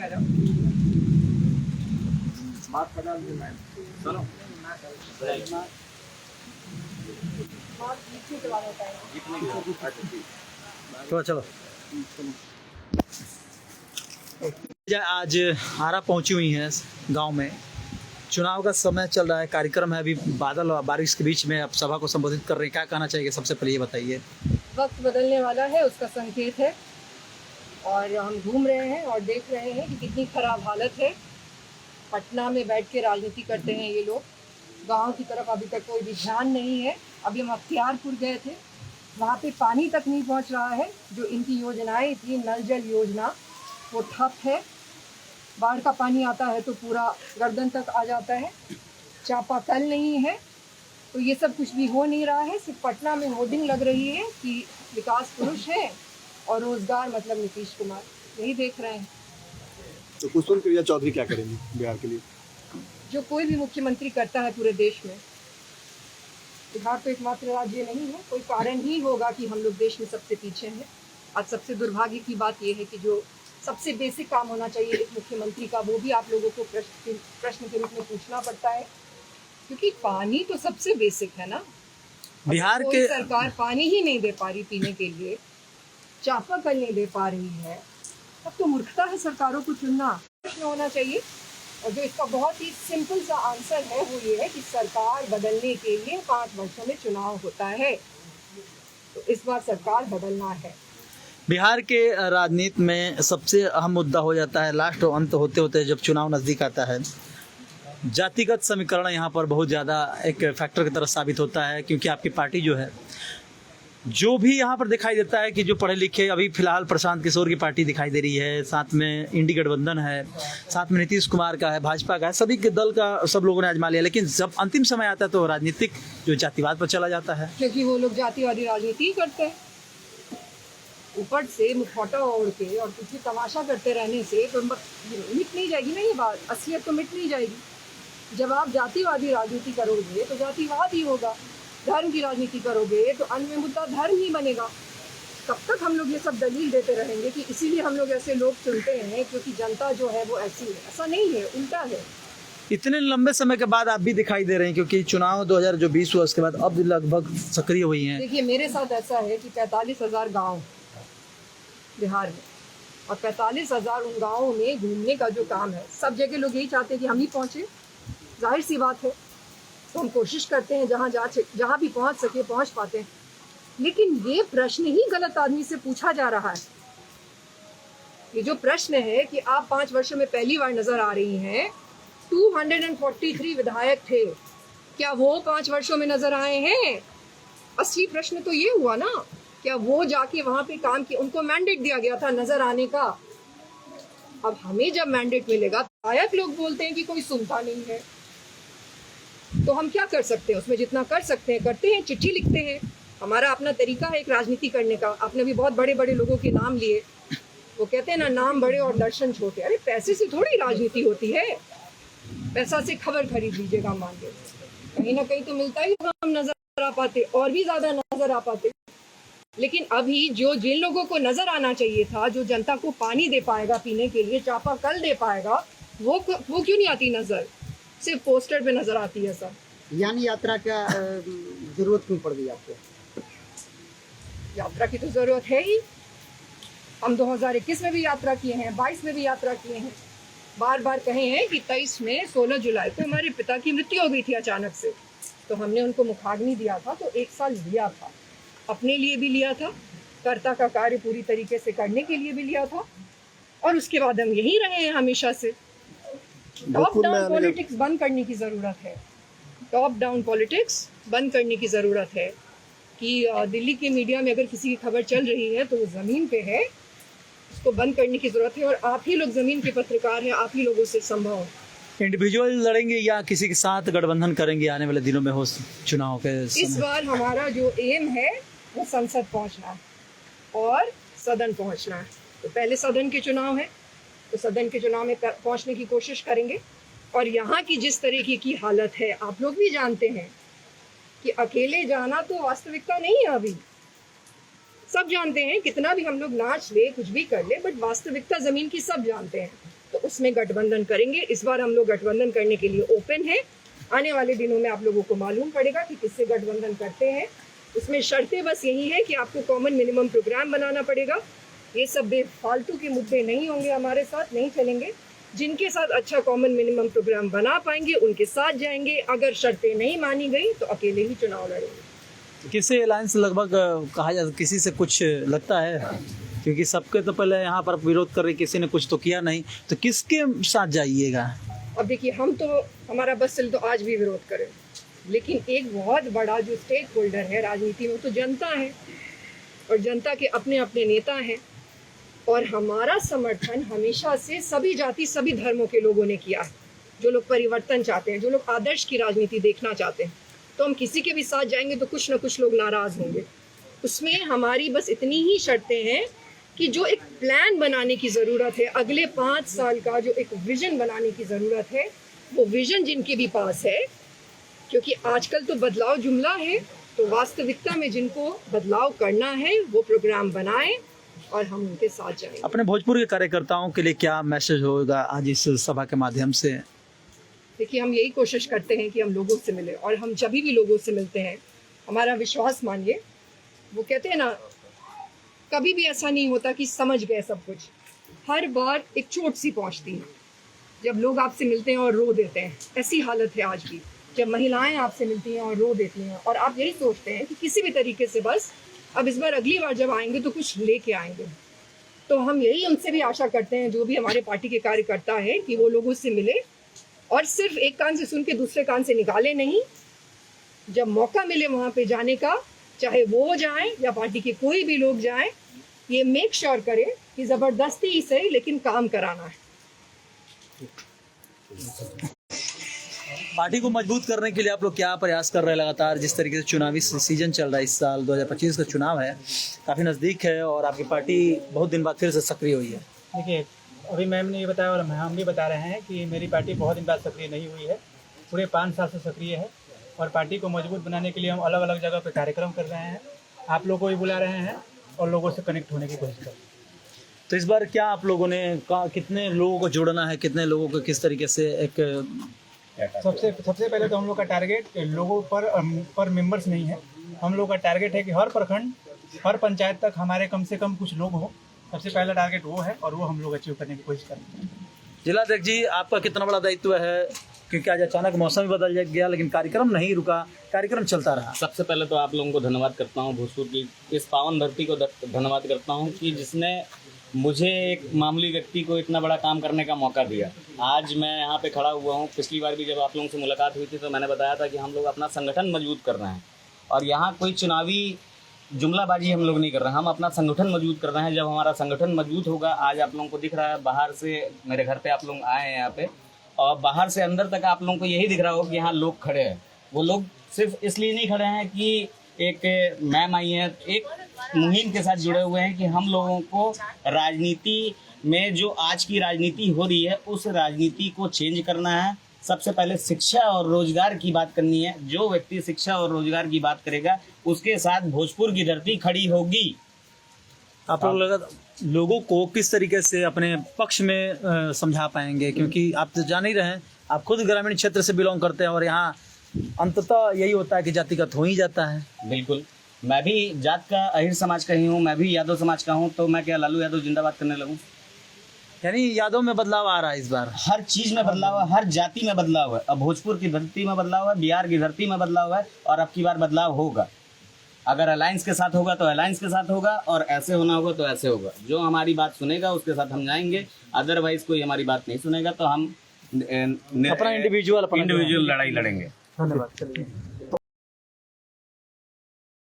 चलो आज आरा पहुंची हुई हैं गांव में। चुनाव का समय चल रहा है, कार्यक्रम है, अभी बादल और बारिश के बीच में आप सभा को संबोधित कर रहे हैं, क्या कहना चाहिए? सबसे पहले ये बताइए। वक्त बदलने वाला है, उसका संकेत है। और हम घूम रहे हैं और देख रहे हैं कि कितनी खराब हालत है। पटना में बैठ के राजनीति करते हैं ये लोग, गांव की तरफ अभी तक कोई भी ध्यान नहीं है। अभी हम अख्तियारपुर गए थे, वहाँ पे पानी तक नहीं पहुँच रहा है। जो इनकी योजनाएं थी, नल जल योजना, वो ठप है। बाढ़ का पानी आता है तो पूरा गर्दन तक आ जाता है। चापाकल नहीं है, तो ये सब कुछ भी हो नहीं रहा है। सिर्फ पटना में होर्डिंग लग रही है कि विकास पुरुष है और रोजगार मतलब नीतीश कुमार, यही देख रहे हैं। तो पुष्पम प्रिया चौधरी क्या करेंगी बिहार के लिए? जो कोई भी मुख्यमंत्री करता है पूरे देश में। बिहार तो एकमात्र राज्य नहीं है, कोई कारण ही होगा कि हम लोग देश में सबसे पीछे हैं। आज सबसे दुर्भाग्य की बात यह है कि जो सबसे बेसिक काम होना चाहिए एक मुख्यमंत्री का, वो भी आप लोगों को प्रश्न के रूप में पूछना पड़ता है, क्योंकि पानी तो सबसे बेसिक है ना। बिहार कोई के सरकार पानी ही नहीं दे पा रही पीने के लिए, चापाकल नहीं दे पा रही है, तब तो मूर्खता है सरकारों को चुनना। प्रश्न होना चाहिए, और जो इसका बहुत ही सिंपल सा आंसर है वो ये है कि सरकार बदलने के लिए 5 वर्षों में चुनाव होता है, तो इस बार सरकार बदलना है। बिहार के राजनीति में सबसे अहम मुद्दा हो जाता है लास्ट और अंत होते होते जब चुनाव नज़दीक आता है। जातिगत समीकरण यहाँ पर बहुत ज़्यादा एक फैक्टर की तरह साबित होता है, क्योंकि आपकी पार्टी जो है, जो भी यहाँ पर दिखाई देता है कि जो पढ़े लिखे, अभी फिलहाल प्रशांत किशोर की पार्टी दिखाई दे रही है, साथ में इंडी गठबंधन है, साथ में नीतीश कुमार का है, भाजपा का है, सभी के दल का सब लोगों ने आजमा लिया। लेकिन जब अंतिम समय आता है तो राजनीतिक जो जातिवाद पर चला जाता है, क्योंकि वो लोग जातिवादी राजनीति ही करते हैं। ऊपर से मुखौटा ओढ़ के और कुछ भी तमाशा करते रहने से तो मिट नहीं जाएगी ना ये बात, असलियत तो मिट नहीं जाएगी। जब आप जातिवादी राजनीति करोगे तो जातिवाद ही होगा, धर्म की राजनीति करोगे तो अंत में मुद्दा धर्म ही बनेगा। तब तक हम लोग ये सब दलील देते रहेंगे कि इसीलिए हम लोग ऐसे लोग चुनते हैं क्योंकि जनता जो है वो ऐसी है। ऐसा नहीं है, उल्टा है। इतने लंबे समय के बाद आप भी दिखाई दे रहे हैं, क्योंकि चुनाव 2020 हुआ, उसके बाद अब लगभग सक्रिय हुई हैं। देखिए, मेरे साथ ऐसा है कि 45,000 गाँव बिहार में, और 45,000 उन गाँवों में घूमने का जो काम है, सब जगह लोग यही चाहते हैं कि हम ही पहुँचे। जाहिर सी बात है, तो हम कोशिश करते हैं जहाँ भी पहुँच सके पहुँच पाते हैं। लेकिन ये प्रश्न ही गलत आदमी से पूछा जा रहा है। ये जो प्रश्न है कि आप 5 वर्षों में पहली बार नजर आ रही हैं, 243 विधायक थे, क्या वो 5 वर्षों में नजर आए हैं? असली प्रश्न तो ये हुआ ना, क्या वो जाके वहां पे काम किया? उनको मैंडेट दिया गया था नजर आने का। अब हमें जब मैंडेट मिलेगा, विधायक लोग बोलते हैं कि कोई सुनता नहीं है, तो हम क्या कर सकते हैं? उसमें जितना कर सकते हैं करते हैं, चिट्ठी लिखते हैं। हमारा अपना तरीका है एक राजनीति करने का। आपने भी बहुत बड़े बड़े लोगों के नाम लिए, वो कहते हैं ना, नाम बड़े और दर्शन छोटे। अरे पैसे से थोड़ी राजनीति होती है, पैसा से खबर खरीद लीजिएगा मान लो, कहीं ना कहीं तो मिलता ही, हम नजर आ पाते और भी ज्यादा नजर आ पाते। लेकिन अभी जिन लोगों को नजर आना चाहिए था, जो जनता को पानी दे पाएगा पीने के लिए, चापाकल दे पाएगा, वो क्यों नहीं आती नजर? सिर्फ पोस्टर पे नजर आती है सब। यानी यात्रा का जरूरत क्यों पड़ गई आपको? यात्रा की तो जरूरत है ही। हम 2021 में भी यात्रा किए हैं, 22 में भी यात्रा किए हैं। बार बार कहे हैं कि 23 में 16 जुलाई को हमारे पिता की मृत्यु हो गई थी अचानक से, तो हमने उनको मुखाग्नि दिया था, तो 1 साल लिया था, अपने लिए भी लिया था, कर्ता का कार्य पूरी तरीके से करने के लिए भी लिया था, और उसके बाद हम यहीं रहे हैं हमेशा से। टॉप डाउन पॉलिटिक्स बंद करने की ज़रूरत है। टॉप डाउन पॉलिटिक्स बंद करने की ज़रूरत है कि दिल्ली के मीडिया में अगर किसी की खबर चल रही है तो वो ज़मीन पे है, उसको बंद करने की ज़रूरत है। और आप ही लोग ज़मीन के पत्रकार हैं, आप ही लोगों से संभव। इंडिविजुअल लड़ेंगे या किसी के साथ गठबंधन करेंगे आने वाले दिनों में हो चुनाव के समय? इस बार हमारा जो एम है वो संसद पहुंचना और सदन पहुंचना है। तो पहले सदन के चुनाव है, तो सदन के चुनाव में पहुंचने की कोशिश करेंगे। और यहाँ की जिस तरीके की हालत है, आप लोग भी जानते हैं कि अकेले जाना तो वास्तविकता नहीं है। अभी सब जानते हैं, कितना भी हम लोग नाच ले, कुछ भी कर ले, बट वास्तविकता जमीन की सब जानते हैं। तो उसमें गठबंधन करेंगे। इस बार हम लोग गठबंधन करने के लिए ओपन है। आने वाले दिनों में आप लोगों को मालूम पड़ेगा कि किससे गठबंधन करते हैं। उसमें शर्तें बस यही है कि आपको कॉमन मिनिमम प्रोग्राम बनाना पड़ेगा। ये सब बेफालतू के मुद्दे नहीं होंगे, हमारे साथ नहीं चलेंगे। जिनके साथ अच्छा कॉमन मिनिमम प्रोग्राम बना पाएंगे उनके साथ जाएंगे। अगर शर्तें नहीं मानी गई तो अकेले ही चुनाव लड़ेंगे। किसी अलायंस लगभग कहा जाए किसी से कुछ लगता है, क्योंकि सबके तो पहले यहाँ पर विरोध कर रहे, किसी ने कुछ तो किया नहीं, तो किसके साथ जाइएगा? अब देखिए, हम तो हमारा बस चल तो आज भी विरोध करें, लेकिन एक बहुत बड़ा जो स्टेक होल्डर है राजनीति में तो जनता है, और जनता के अपने अपने नेता हैं। और हमारा समर्थन हमेशा से सभी जाति सभी धर्मों के लोगों ने किया है। जो लोग परिवर्तन चाहते हैं, जो लोग आदर्श की राजनीति देखना चाहते हैं, तो हम किसी के भी साथ जाएंगे तो कुछ ना कुछ लोग नाराज होंगे। उसमें हमारी बस इतनी ही शर्तें हैं कि जो एक प्लान बनाने की ज़रूरत है, अगले 5 साल का जो एक विजन बनाने की ज़रूरत है, वो विजन जिनके भी पास है, क्योंकि आजकल तो बदलाव जुमला है, तो वास्तविकता में जिनको बदलाव करना है वो प्रोग्राम बनाएं और हम उनके साथ जाएंगे। अपने भोजपुर के कार्यकर्ताओं के लिए क्या मैसेज होगा आज इस सभा के माध्यम से? देखिए, हम यही कोशिश करते हैं कि हम लोगों से मिलें, और हम जब भी लोगों से मिलते हैं हमारा विश्वास मानिए, वो कहते हैं ना, कभी भी ऐसा नहीं होता कि समझ गए सब कुछ। हर बार एक चोट सी पहुंचती है जब लोग आपसे मिलते हैं और रो देते हैं। ऐसी हालत है आज भी, जब महिलाएं आपसे मिलती हैं और रो देती हैं, और आप यही सोचते हैं कि किसी भी तरीके से बस अब इस बार अगली बार जब आएंगे तो कुछ लेके आएंगे। तो हम यही उनसे भी आशा करते हैं, जो भी हमारे पार्टी के कार्यकर्ता है, कि वो लोगों से मिले और सिर्फ एक कान से सुन के दूसरे कान से निकाले नहीं। जब मौका मिले वहाँ पे जाने का, चाहे वो जाएं या पार्टी के कोई भी लोग जाएं, ये मेक श्योर करें कि ज़बरदस्ती ही सही लेकिन काम कराना है। पार्टी को मजबूत करने के लिए आप लोग क्या प्रयास कर रहे हैं लगातार? जिस तरीके से चुनावी सीजन चल रहा है, इस साल 2025 का चुनाव है, काफ़ी नज़दीक है और आपकी पार्टी बहुत दिन बाद फिर से सक्रिय हुई है। देखिए, अभी मैम ने ये बताया और हम भी बता रहे हैं कि मेरी पार्टी बहुत दिन बाद सक्रिय नहीं हुई है, पूरे 5 साल से सक्रिय है। और पार्टी को मजबूत बनाने के लिए हम अलग अलग जगह पर कार्यक्रम कर रहे हैं, आप लोगों को भी बुला रहे हैं और लोगों से कनेक्ट होने की कोशिश कर रहे हैं। तो इस बार क्या आप लोगों ने कितने लोगों को जोड़ना है, कितने लोगों को किस तरीके से एक सबसे पहले तो हम लोग का टारगेट लोगों पर मेंबर्स नहीं है। हम लोग का टारगेट है कि हर प्रखंड, हर पंचायत तक हमारे कम से कम कुछ लोग हो। सबसे पहला टारगेट वो है और वो हम लोग अचीव करने की कोशिश कर रहे हैं। जिलाध्यक्ष जी, आपका कितना बड़ा दायित्व है, क्योंकि आज अचानक मौसम भी बदल गया लेकिन कार्यक्रम नहीं रुका, कार्यक्रम चलता रहा। सबसे पहले तो आप लोगों को धन्यवाद करता हूँ, भोजपुर की इस पावन धरती को धन्यवाद करता हूँ कि जिसने मुझे एक मामूली व्यक्ति को इतना बड़ा काम करने का मौका दिया। आज मैं यहाँ पे खड़ा हुआ हूँ। पिछली बार भी जब आप लोगों से मुलाकात हुई थी तो मैंने बताया था कि हम लोग अपना संगठन मजबूत कर रहे हैं, और यहाँ कोई चुनावी जुमलाबाजी हम लोग नहीं कर रहे हैं, हम अपना संगठन मजबूत कर रहे हैं। जब हमारा संगठन मजबूत होगा, आज आप लोगों को दिख रहा है, बाहर से मेरे घर पे आप लोग आए हैं यहाँ पे, और बाहर से अंदर तक आप लोगों को यही दिख रहा हो कि यहाँ लोग खड़े हैं। वो लोग सिर्फ इसलिए नहीं खड़े हैं कि एक मैम आई है, एक मुहिम के साथ जुड़े हुए हैं कि हम लोगों को राजनीति में जो आज की राजनीति हो रही है उस राजनीति को चेंज करना है। सबसे पहले शिक्षा और रोजगार की बात करनी है। जो व्यक्ति शिक्षा और रोजगार की बात करेगा उसके साथ भोजपुर की धरती खड़ी होगी। आप लोगों को किस तरीके से अपने पक्ष में समझा पाएंगे, क्योंकि आप तो जान ही रहे हैं, आप खुद ग्रामीण क्षेत्र से बिलोंग करते हैं और यहाँ अंततः यही होता है कि जातिगत हो ही जाता है। बिल्कुल, मैं भी जात का अहिर समाज का ही हूँ, मैं भी यादव समाज का हूँ, तो मैं क्या लालू यादव जिंदाबाद करने लगूँ? यानी यादव में बदलाव आ रहा है इस बार, हर चीज में बदलाव है, हर जाति में बदलाव है। अब भोजपुर की धरती में बदलाव है, बिहार की धरती में बदलाव है, और अब की बार बदलाव होगा। अगर अलायंस के साथ होगा तो अलायंस के साथ होगा, और ऐसे होना होगा तो ऐसे होगा। जो हमारी बात सुनेगा उसके साथ हम जाएंगे, अदरवाइज कोई हमारी बात नहीं सुनेगा तो हम अपना इंडिविजुअल लड़ाई लड़ेंगे। धन्यवाद।